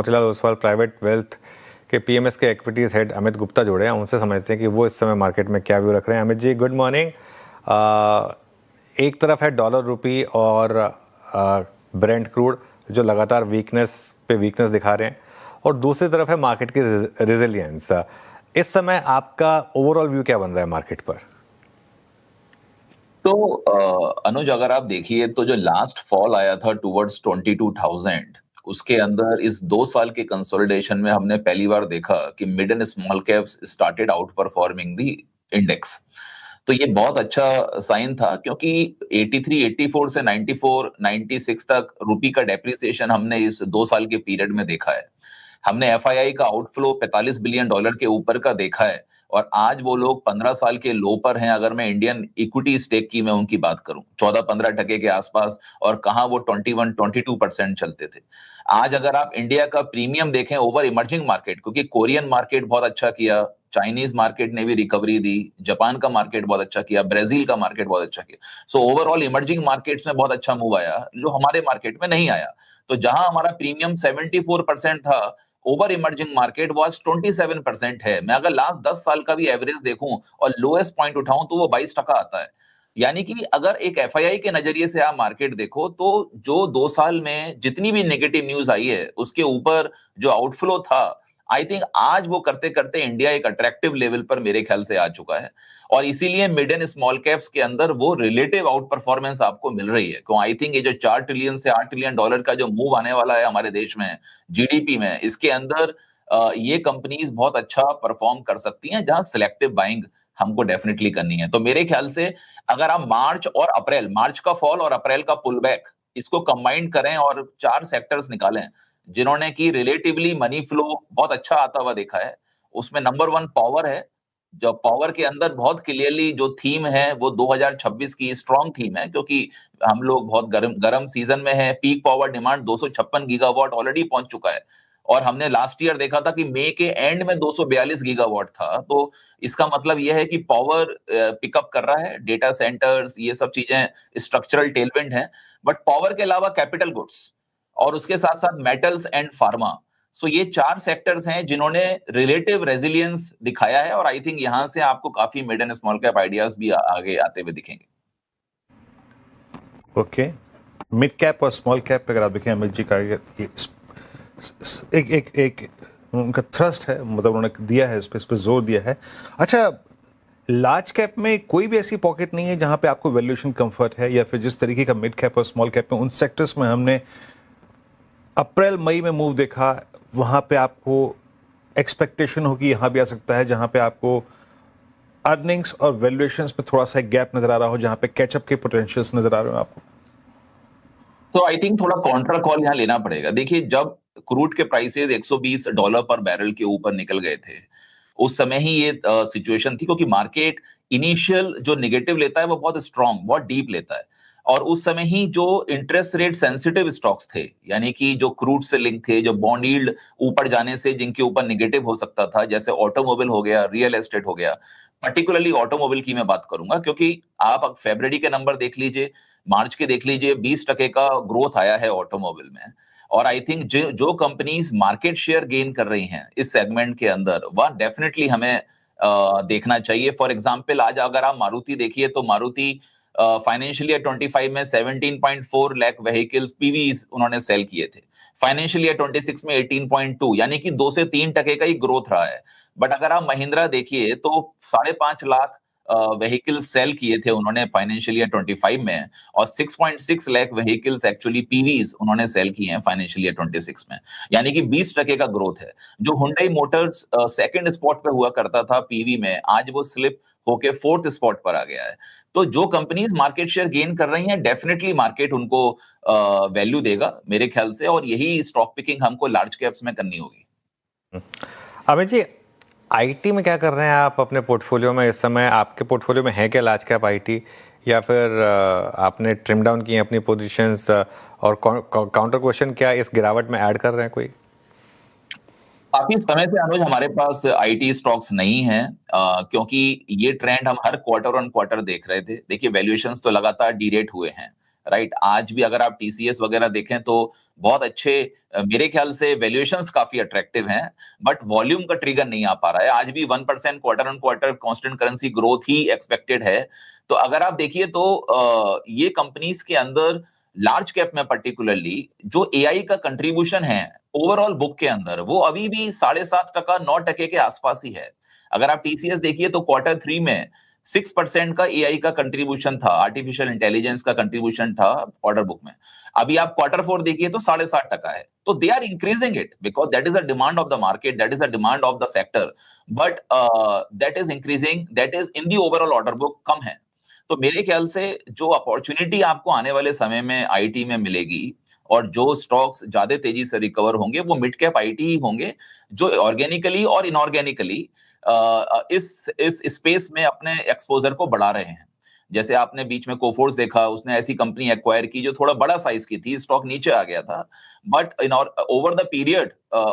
Motilal Oswal private wealth के PMS के equities head Amit Gupta जुड़े हैं, उनसे समझते हैं कि वो इस समय मार्केट में क्या व्यू रख रहे हैं। Amit ji, good morning. एक तरफ है डॉलर रुपी और ब्रेंट क्रूड जो लगातार वीकनेस दिखा रहे हैं, और दूसरी तरफ है मार्केट की रेजिलियंस। इस समय आपका ओवरऑल व्यू क्या बन रहा है मार्केट पर? तो अनुज, अगर आप देखिए तो जो लास्ट फॉल आया था टुवर्ड्स 22,000, उसके अंदर इस 2 साल के कंसोलिडेशन में हमने पहली बार देखा कि mid and small caps started out performing the index. तो ये बहुत अच्छा साइन था, क्योंकि 83, 84 से 94, 96 तक रुपी का डेप्रिसिएशन हमने इस 2 साल के पीरियड में देखा है। हमने एफआईआई का आउटफ्लो $45 बिलियन के ऊपर का देखा है, और आज वो लोग 15 साल के लो पर हैं। अगर मैं इंडियन इक्विटी स्टेक की मैं उनकी बात करूं, 14-15% के आसपास, और कहां वो 21-22% चलते थे। आज अगर आप इंडिया का प्रीमियम देखें ओवर इमर्जिंग मार्केट, क्योंकि कोरियन मार्केट बहुत अच्छा किया, चाइनीज मार्केट ने भी रिकवरी दी, जापान का मार्केट बहुत अच्छा किया, ब्राजील का मार्केट बहुत अच्छा किया। सो ओवरऑल इमर्जिंग मार्केट्स में बहुत अच्छा मूव आया, जो हमारे मार्केट में नहीं आया। तो जहां हमारा प्रीमियम 74% था, ओवर इमर्जिंग मार्केट वाज 27% है। मैं अगर लास्ट 10 साल का भी एवरेज देखूं और लोएस्ट पॉइंट उठाऊं तो वो 22% आता है। यानी कि अगर एक एफआईआई के नजरिए से आप मार्केट देखो, तो जो 2 साल में जितनी भी नेगेटिव न्यूज आई है उसके ऊपर जो आउटफ्लो था, आई थिंक आज वो करते करते इंडिया एक अट्रैक्टिव लेवल पर मेरे ख्याल से आ चुका है। और इसीलिए मिड एंड स्मॉल कैप्स के अंदर वो रिलेटिव आउट परफॉर्मेंस आपको मिल रही है। क्यों? आई थिंक ये जो $4 ट्रिलियन से $8 ट्रिलियन का जो मूव आने वाला है हमारे देश में जीडीपी में, इसके अंदर ये कंपनीज बहुत अच्छा परफॉर्म कर सकती हैं, जहां सिलेक्टिव बाइंग हमको डेफिनेटली करनी है। तो मेरे ख्याल से अगर आप मार्च का फॉल और अप्रैल का पुल बैक, इसको कंबाइन करें और 4 सेक्टर्स निकालें जिन्होंने की रिलेटिवली मनी फ्लो बहुत अच्छा आता हुआ देखा है, उसमें नंबर 1 पावर है। जो पावर के अंदर बहुत क्लियरली जो थीम है वो 2026 की स्ट्रॉन्ग थीम है, क्योंकि हम लोग बहुत गर्म सीजन में है। Peak power demand 256 gigawatt already पहुंच चुका है, और हमने लास्ट ईयर देखा था कि मई के एंड में 242 गीगावाट था। तो इसका मतलब यह है कि पावर पिकअप कर रहा है, डेटा सेंटर्स, ये सब चीजें स्ट्रक्चरल टेलविंड हैं। बट पावर के अलावा कैपिटल गुड्स और उसके साथ साथ मेटल्स एंड फार्मा, सो ये 4 सेक्टर्स हैं जिन्होंने रिलेटिव रेजिलियंस दिखाया है, और आई थिंक यहां से आपको काफी mid and small cap ideas भी आगे आते हुए दिखेंगे। ओके, मिड कैप और स्मॉल कैप पे अगर आप देखें, अमित जी का एक एक एक उनका थ्रस्ट है, मतलब उन्होंने दिया है, इस पे जोर दिया है। अच्छा, लार्ज कैप में कोई भी ऐसी पॉकेट नहीं है जहां पे आपको वैल्यूएशन कंफर्ट है, या फिर जिस तरीके का मिड कैप और स्मॉल कैप में उन सेक्टर्स में हमने अप्रैल मई में मूव देखा, वहां पे आपको एक्सपेक्टेशन होगी यहां भी आ सकता है, जहां पे आपको अर्निंग्स और वैल्यूएशंस पे थोड़ा सा एक गैप नजर आ रहा हो, जहां पे कैचअप के पोटेंशियल्स नजर आ रहे हो आपको? तो आई थिंक थोड़ा कॉन्ट्रा कॉल यहाँ लेना पड़ेगा। देखिए, जब क्रूड के प्राइसेस $120 पर बैरल के ऊपर निकल गए थे, उस समय ही ये सिचुएशन थी, क्योंकि मार्केट इनिशियल जो नेगेटिव लेता है वो बहुत स्ट्रांग, बहुत डीप लेता है। और उस समय ही जो इंटरेस्ट रेट सेंसिटिव स्टॉक्स थे, यानी कि जो क्रूड से लिंक थे, जो बॉन्ड यील्ड ऊपर जाने से जिनके ऊपर नेगेटिव हो सकता था, जैसे ऑटोमोबाइल हो गया, रियल एस्टेट हो गया। पर्टिकुलरली ऑटोमोबाइल की मैं बात करूंगा, क्योंकि आप अब फरवरी के नंबर देख लीजिए, मार्च के देख लीजिए, 20% का ग्रोथ आया है ऑटोमोबाइल में। और आई थिंक जो कंपनीज मार्केट शेयर गेन कर रही हैं इस सेगमेंट के अंदर, वह डेफिनेटली हमें देखना चाहिए। फॉर एग्जांपल, आज अगर आप मारुति देखिए, तो मारुति फाइनेंशियल ईयर 25 में 17.4 लाख व्हीकल्स पीवीज उन्होंने सेल किए थे। फाइनेंशियल ईयर 26 में 18.2, यानी कि 2 से 3% का ही ग्रोथ रहा है। बट अगर आप महिंद्रा देखिए तो 5.5 लाख व्हीकल्स सेल किए थे उन्होंने फाइनेंशियल ईयर 25 में, और 6.6 लाख व्हीकल्स एक्चुअली पीवीज उन्होंने सेल किए हैं फाइनेंशियल ईयर 26 में, यानी कि 20% का ग्रोथ है। जो हुंडई मोटर्स सेकंड स्पॉट पे हुआ करता था पीवी में, आज वो स्लिप होके 4th स्पॉट पर आ गया है। तो जो कंपनीज मार्केट शेयर गेन कर रही हैं, डेफिनेटली मार्केट उनको वैल्यू देगा मेरे ख्याल से, और यही स्टॉक पिकिंग हमको लार्ज कैप्स में करनी होगी। अमित जी, आईटी में क्या कर रहे हैं आप अपने पोर्टफोलियो में इस समय? आपके पोर्टफोलियो में है क्या लार्ज कैप आईटी, या फिर आपने ट्रिम डाउन की अपनी पोजीशंस, और काउंटर क्वेश्चन, क्या इस गिरावट में ऐड कर रहे हैं कोई? काफी समय से अनुज हमारे पास आईटी स्टॉक्स नहीं है, क्योंकि ये ट्रेंड हम हर क्वार्टर ऑन क्वार्टर देख रहे थे। देखिए, वैल्यूएशंस तो लगातार डीरेट हुए हैं। राइट? आज भी अगर आप टीसीएस वगैरह देखें तो बहुत अच्छे मेरे ख्याल से वैल्यूएशंस काफी अट्रैक्टिव हैं, बट वॉल्यूम का ट्रिगर नहीं आ पा रहा है। आज भी 1% quarter on quarter constant currency growth he expected है। तो अगर आप देखिए तो ये कंपनीज के अंदर लार्ज कैप में पर्टिकुलरली जो एआई का कंट्रीब्यूशन है ओवरऑल बुक के अंदर, वो अभी भी 7.5%, 9% के आसपास ही है। अगर आप टीसीएस देखिए तो क्वार्टर 3 में 6% का एआई का कंट्रीब्यूशन था, आर्टिफिशियल इंटेलिजेंस का कंट्रीब्यूशन था ऑर्डर बुक में। अभी आप क्वार्टर 4 देखिए तो 7.5% है। तो they are increasing it because that is the demand of the market, that is the demand of the sector, but that is increasing, that is in the overall order book कम है। तो मेरे ख्याल से जो अपॉर्चुनिटी आपको आने वाले समय में आईटी में मिलेगी और जो स्टॉक्स ज्यादा तेजी से रिकवर होंगे वो मिड कैप आईटी ही होंगे, जो ऑर्गेनिकली और इनऑर्गेनिकली इस स्पेस में अपने एक्सपोजर को बढ़ा रहे हैं। जैसे आपने बीच में कोफोर्स देखा, उसने ऐसी कंपनी एक्वायर की जो थोड़ा बड़ा साइज की थी, स्टॉक नीचे आ गया था, but in over the period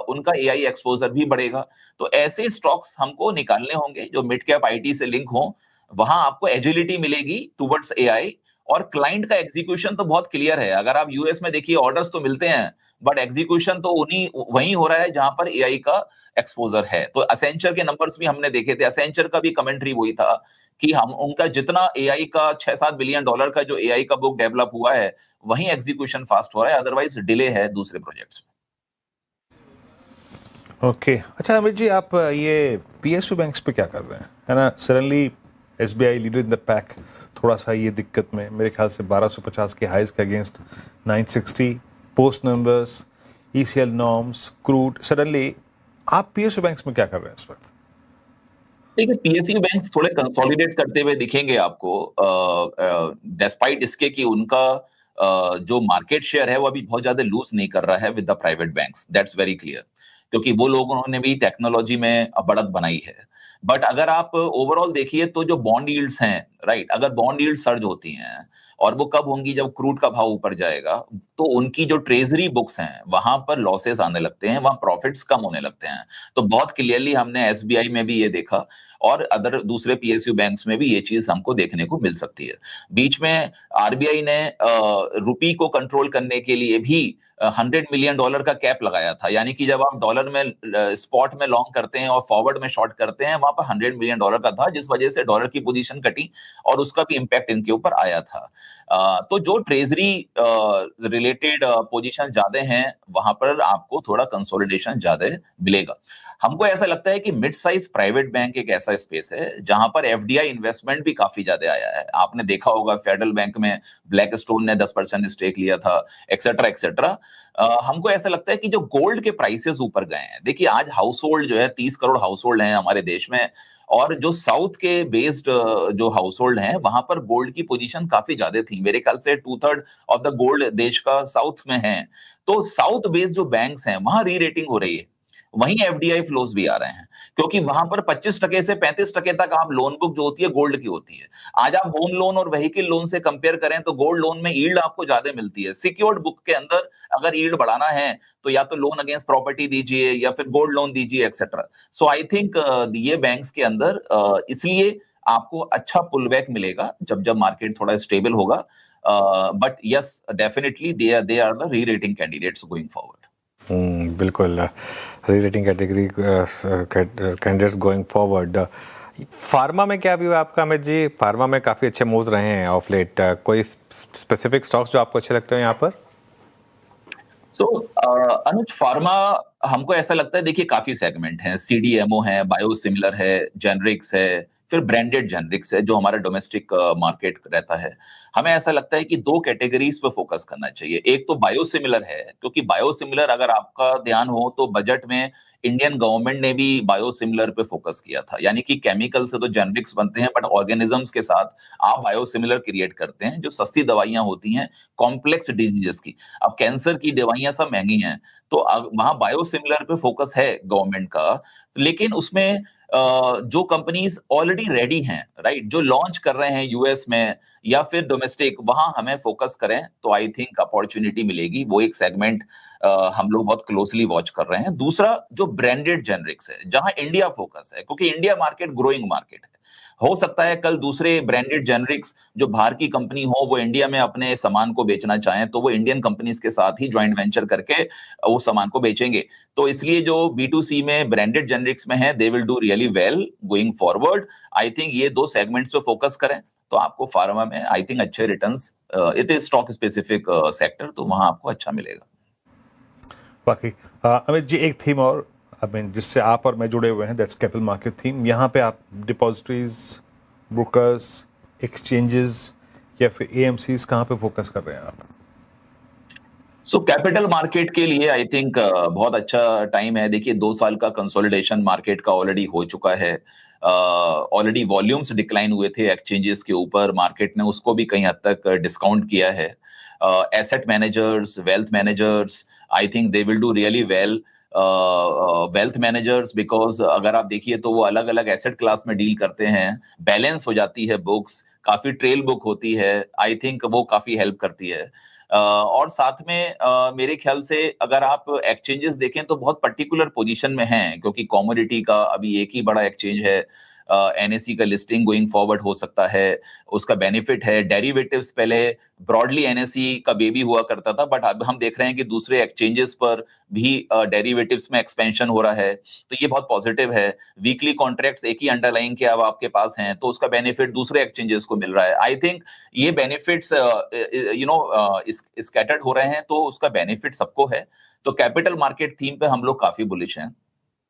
उनका एआई एक्सपोजर भी बढ़ेगा। तो ऐसे स्टॉक्स हमको निकालने होंगे जो मिड कैप आईटी से लिंक हो। वहां आपको एजिलिटी मिलेगी टुवर्ड्स एआई, और क्लाइंट का एग्जीक्यूशन तो बहुत क्लियर है। अगर आप यूएस में देखिए ऑर्डर्स तो मिलते हैं, बट एग्जीक्यूशन तो उन्हीं वहीं हो रहा है जहां पर एआई का एक्सपोजर है। तो असेंचर के नंबर्स भी हमने देखे थे, असेंचर का भी कमेंट्री वही था कि हम उनका जितना एआई का $6-7 बिलियन का जो एआई का बुक डेवलप हुआ है, वहीं एग्जीक्यूशन फास्ट हो रहा है, अदरवाइज डिले है दूसरे प्रोजेक्ट्स में। ओके अच्छा अमित जी, आप ये पीएसयू बैंक्स पे क्या कर रहे हैं, है ना? Suddenly SBI leader in the pack, थोड़ा सा ये दिक्कत में, मेरे ख्याल से 1250 के हाइज के against 960 post numbers, ECL norms, crude, suddenly आप पीएसयू बैंक्स में क्या कर रहे हैं इस वक्त? देखिए, पीएसयू बैंक्स थोड़े कंसोलिडेट करते हुए दिखेंगे आपको, डिस्पाइट इसके कि उनका जो मार्केट शेयर है वो अभी बहुत ज्यादा लूज नहीं कर रहा है with the private banks, that's very clear, क्योंकि वो लोगों ने भी टेक्नोलॉजी में बढ़त बनाई है। बट अगर आप ओवरऑल देखिए तो जो बॉन्ड यील्ड्स हैं, राइट, अगर बॉन्ड यील्ड सर्ज होती हैं, और वो कब होंगी, जब क्रूड का भाव ऊपर जाएगा, तो उनकी जो ट्रेजरी बुक्स हैं वहां पर लॉसेस आने लगते हैं, वहां प्रॉफिट्स कम होने लगते हैं। तो बहुत क्लियरली हमने एसबीआई में भी ये देखा, और अदर दूसरे पीएसयू बैंक्स में भी ये चीज हमको देखने को मिल सकती है। बीच में आरबीआई ने रुपी को कंट्रोल करने के लिए भी $100 मिलियन का कैप लगाया था, यानी कि जब आप डॉलर में स्पॉट में लॉन्ग करते हैं और फॉरवर्ड में शॉर्ट करते हैं, वहां पर $100 मिलियन का था, जिस वजह से डॉलर की पोजीशन कटी और उसका भी इंपैक्ट इनके ऊपर आया था। तो जो ट्रेजरी रिलेटेड पोजीशन ज्यादा हैं, वहां पर आपको थोड़ा कंसोलिडेशन ज्यादा मिलेगा। हमको ऐसा लगता है कि मिड साइज प्राइवेट बैंक एक ऐसा स्पेस है जहां पर एफडीआई इन्वेस्टमेंट भी काफी ज्यादा आया है। आपने देखा होगा फेडरल बैंक में ब्लैक स्टोन ने 10% स्टेक लिया था, एक्सेट्रा एक्सेट्रा। हमको ऐसा लगता है कि जो गोल्ड के प्राइसेस ऊपर गए हैं, देखिए आज हाउस होल्ड जो है 30 करोड़ हाउस होल्ड है हमारे देश में, और जो साउथ के बेस्ड जो हाउस होल्ड हैं वहां पर गोल्ड की पोजीशन काफी ज्यादा थी। मेरे ख्याल से 2/3 ऑफ द गोल्ड देश का साउथ में है। तो साउथ बेस्ड जो बैंक्स हैं वहां री रेटिंग हो रही है, वहीं एफडीआई फ्लोज भी आ रहे हैं, क्योंकि वहां पर 25% से 35% तक आप लोन बुक जो होती है गोल्ड की होती है। आज आप होम लोन और व्हीकल लोन से कंपेयर करें तो गोल्ड लोन में यील्ड आपको ज्यादा मिलती है। सिक्योर्ड बुक के अंदर अगर यील्ड बढ़ाना है तो या तो लोन अगेंस्ट प्रॉपर्टी दीजिए या फिर गोल्ड लोन दीजिए एक्सेट्रा। सो आई थिंक ये बैंक्स के अंदर इसलिए आपको अच्छा पुल बैक मिलेगा जब जब मार्केट थोड़ा स्टेबल होगा। But yes, definitely they are the rerating candidates going forward. बिल्कुल, rerating category candidates going forward. Pharma में क्या व्यू है आपका अमित जी? फार्मा में काफ़ी अच्छे मूव्स रहे हैं ऑफ लेट। कोई स्पेसिफिक स्टॉक्स जो आपको अच्छे लगते हैं यहाँ पर? सो अनुज, फार्मा हमको ऐसा लगता है, देखिए काफी सेगमेंट हैं, सीडीएमओ है, बायोसिमिलर है, जेनरिक्स है, फिर ब्रांडेड जेनरिक्स है जो हमारा डोमेस्टिक मार्केट रहता है। हमें ऐसा लगता है कि दो कैटेगरीज पे फोकस करना चाहिए। एक तो बायोसिमिलर है, क्योंकि बायोसिमिलर अगर आपका ध्यान हो तो बजट में इंडियन गवर्नमेंट ने भी बायोसिमिलर पे फोकस किया था, यानी कि केमिकल से तो जेनरिक्स बनते हैं, बट ऑर्गेनिजम्स के साथ आप बायोसिमिलर क्रिएट करते हैं जो सस्ती दवाइयां होती हैं कॉम्प्लेक्स डिजीजेस की। अब कैंसर की दवाइयां सब महंगी हैं, तो वहां बायोसिमिलर पे फोकस है गवर्नमेंट का। लेकिन उसमें जो कंपनीज ऑलरेडी रेडी हैं, राइट, जो लॉन्च कर रहे हैं यूएस में या फिर डोमेस्टिक, वहां हमें फोकस करें तो आई थिंक अपॉर्चुनिटी मिलेगी। वो एक सेगमेंट हम लोग बहुत क्लोजली वॉच कर रहे हैं। दूसरा जो ब्रांडेड जेनरिक्स है, जहां इंडिया फोकस है, क्योंकि इंडिया मार्केट ग्रोइंग मार्केट है, हो सकता है कल दूसरे ब्रांडेड जेनरिक्स जो बाहर की कंपनी हो वो इंडिया में अपने सामान को बेचना चाहें तो वो इंडियन कंपनीज के साथ ही ज्वाइंट वेंचर करके वो सामान को बेचेंगे। तो इसलिए जो B2C में ब्रांडेड जेनरिक्स में है they will do really well going forward. I think ये 2 सेगमेंट्स पे फोकस करें तो आपको फार्मा में आई थिंक अच्छे returns, it is stock specific sector, तो वहां आपको अच्छा मिलेगा। बाकी अमित जी एक थीम और आई मीन जिससे आप और मैं जुड़े हुए हैं, दैट्स कैपिटल मार्केट थीम। यहाँ पे आप डिपॉजिटरीज, ब्रोकर्स, एक्सचेंजेस या फिर AMCs कहाँ पे फोकस कर रहे हैं आप? सो कैपिटल मार्केट के लिए आई थिंक बहुत अच्छा टाइम है। देखिए 2 साल का कंसोलिडेशन मार्केट का ऑलरेडी हो चुका है। ऑलरेडी वॉल्यूम्स डिक्लाइन हुए थे एक्सचेंजेस के ऊपर, मार्केट ने उसको भी कहीं हद तक डिस्काउंट किया है। Asset managers, wealth managers, I think they will do really well. Wealth managers because अगर आप देखिए तो वो अलग अलग एसेट क्लास में डील करते हैं, बैलेंस हो जाती है बुक्स, काफी ट्रेल बुक होती है, आई थिंक वो काफी हेल्प करती है। और साथ में मेरे ख्याल से अगर आप एक्सचेंजेस देखें तो बहुत पर्टिकुलर पोजीशन में हैं, क्योंकि कमोडिटी का अभी एक ही बड़ा एक्सचेंज है। NSE का लिस्टिंग गोइंग फॉरवर्ड हो सकता है, उसका बेनिफिट है। डेरिवेटिव्स पहले ब्रॉडली NSE का बेबी हुआ करता था, बट अब हम देख रहे हैं कि दूसरे एक्सचेंजेस पर भी डेरिवेटिव्स में एक्सपेंशन हो रहा है, तो ये बहुत पॉजिटिव है। वीकली कॉन्ट्रैक्ट्स एक ही अंडरलाइंग के अब आपके पास हैं, तो उसका बेनिफिट दूसरे एक्सचेंजेस को मिल रहा है। आई थिंक ये बेनिफिट्स स्कैटर्ड हो रहे हैं, तो उसका बेनिफिट सबको है। तो कैपिटल मार्केट थीम पे हम लोग काफी बुलिश हैं,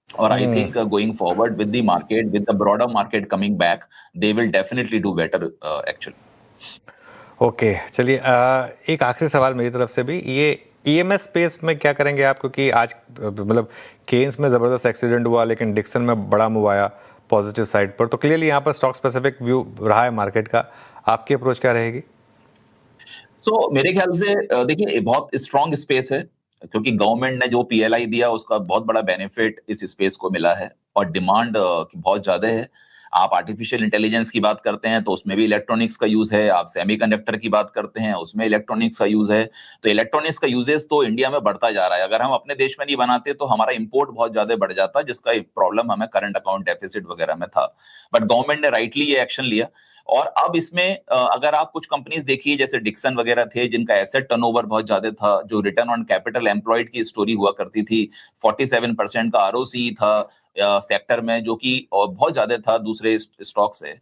और I think going forward with the market, with the broader market coming back, they will definitely do better actually. Okay, चलिए एक आखिरी सवाल मेरी तरफ से भी, ये EMS स्पेस में क्या करेंगे आप? क्योंकि आज मतलब केन्स में ज़बरदस्त एक्सीडेंट हुआ, लेकिन डिक्सन में बड़ा मूव आया पॉजिटिव साइड पर, तो क्लियरली यहाँ पर स्टॉक स्पेसिफिक व्यू रहा है मार्केट का। आपकी अप्रोच क्या रहेगी? सो मेरे ख्याल से देखिए ये बहुत स्ट्रॉन्ग स्पेस है, क्योंकि गवर्नमेंट ने जो PLI दिया उसका बहुत बड़ा बेनिफिट इस स्पेस को मिला है, और डिमांड बहुत ज्यादा है। आप आर्टिफिशियल इंटेलिजेंस की बात करते हैं तो उसमें भी इलेक्ट्रॉनिक्स का यूज है, आप सेमीकंडक्टर की बात करते हैं उसमें इलेक्ट्रॉनिक्स का यूज है। तो इलेक्ट्रॉनिक्स का यूजेस तो इंडिया में बढ़ता जा रहा है। अगर हम अपने देश में नहीं बनाते तो हमारा इंपोर्ट बहुत ज्यादा बढ़ जाता, जिसका प्रॉब्लम हमें करंट अकाउंट डेफिसिट वगैरह में था। बट गवर्नमेंट ने राइटली ये एक्शन लिया, और अब इसमें अगर आप कुछ कंपनीज देखिए जैसे डिक्सन वगैरह थे जिनका एसेट टर्नओवर बहुत ज्यादा था, जो रिटर्न ऑन कैपिटल एम्प्लॉयड की स्टोरी हुआ करती थी, 47% का ROCE था सेक्टर में, जो कि बहुत ज्यादा था दूसरे स्टॉक से।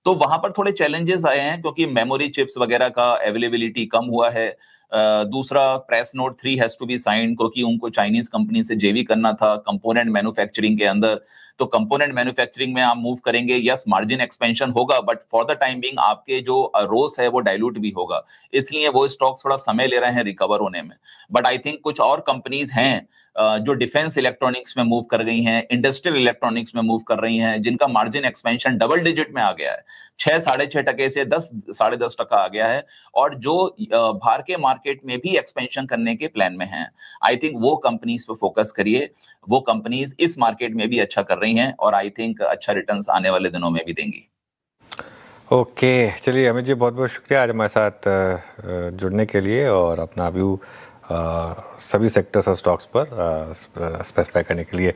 तो वहां पर थोड़े चैलेंजेस आए हैं, क्योंकि मेमोरी चिप्स वगैरह का अवेलेबिलिटी कम हुआ है। दूसरा, press note 3 has to be signed, क्योंकि उनको चाइनीज कंपनी से JV करना था कंपोनेंट मैन्युफैक्चरिंग के अंदर। तो कंपोनेंट मैन्युफैक्चरिंग में आप मूव करेंगे, यस मार्जिन एक्सपेंशन होगा, but for the time being आपके जो रोस है वो डाइल्यूट भी होगा, इसलिए वो स्टॉक थोड़ा समय ले रहे हैं रिकवर होने में। बट आई थिंक कुछ और कंपनीज हैं जो डिफेंस इलेक्ट्रॉनिक्स में मूव कर गई हैं, इंडस्ट्रियल इलेक्ट्रॉनिक्स में मूव कर रही हैं, जिनका मार्जिन एक्सपेंशन डबल डिजिट में आ गया है, 6-6.5% से 10-10.5% आ गया है, और जो बाहर के मार्केट में भी एक्सपेंशन करने के प्लान में हैं। आई थिंक वो कंपनीज पे फोकस करिए, वो कंपनीज इस मार्केट में भी अच्छा कर रही हैं, और आई थिंक अच्छा रिटर्न्स आने वाले दिनों में भी देंगी। ओके, चलिए अमित जी बहुत बहुत शुक्रिया आज हमारे साथ जुड़ने के लिए और अपना व्यू सभी सेक्टर्स और स्टॉक्स पर स्पेसिफाई करने के लिए।